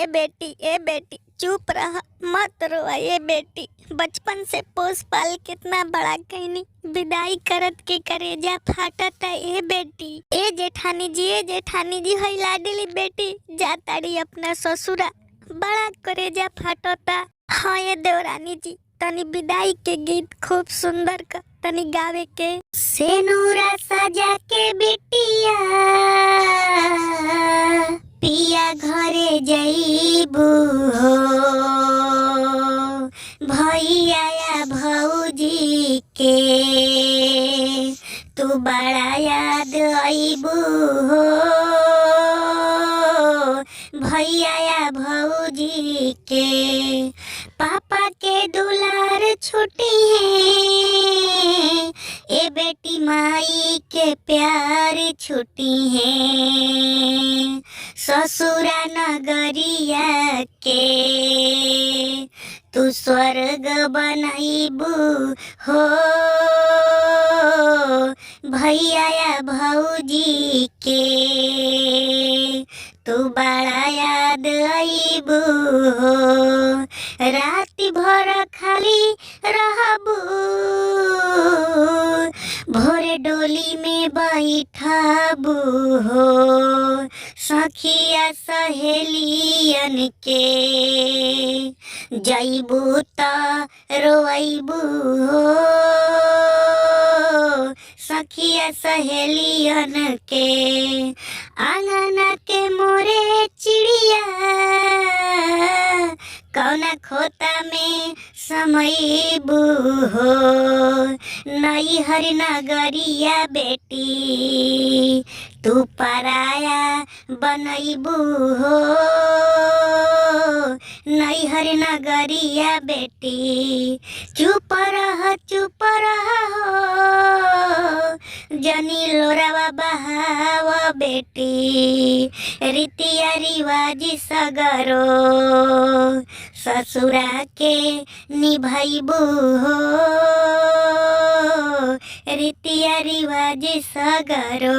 ए बेटी चुप रहा, मत रोआ ए बेटी। बचपन से पोस पाल कितना बड़ा कहनी, विदाई करत के करेजा फाटता ए बेटी। ए जेठानी जी हई लाडली बेटी जाताड़ी अपना ससुरा, बड़ा करेजा फाटता। हाँ ये देवरानी जी तनी विदाई के गीत खूब सुंदर का तनी गावे के। सेनुरा सजा के बिटिया पिया घरे जईबू हो, भैया या भौजी के तू बड़ा याद आईबू हो, भैया या भौजी के पापा के दुलार छुट्टी है, ए बेटी माई के प्यार छुट्टी है, ससुरा नगरिया के तू स्वर्ग बनाईबू हो, भैया या भौजी के तू बड़ा याद आईबू हो, रात भर खाली रहबू, भोरे डोली में बैठबू हो, सखिया सहेलियन के जईबू त रोईबू हो, सखिया सहेलियन के आंगन के मोरे चिड़िया कौना खोता में समईबू हो, नई हर नगरिया बेटी तू पराया बनईबू हो, नई हर नगरिया बेटी चुप रह हो, जनी लोरावा बहाव बेटी, रीतिया रिवाज सगरो ससुरा के निभाईबू हो, रीतिया रिवाज सगरो।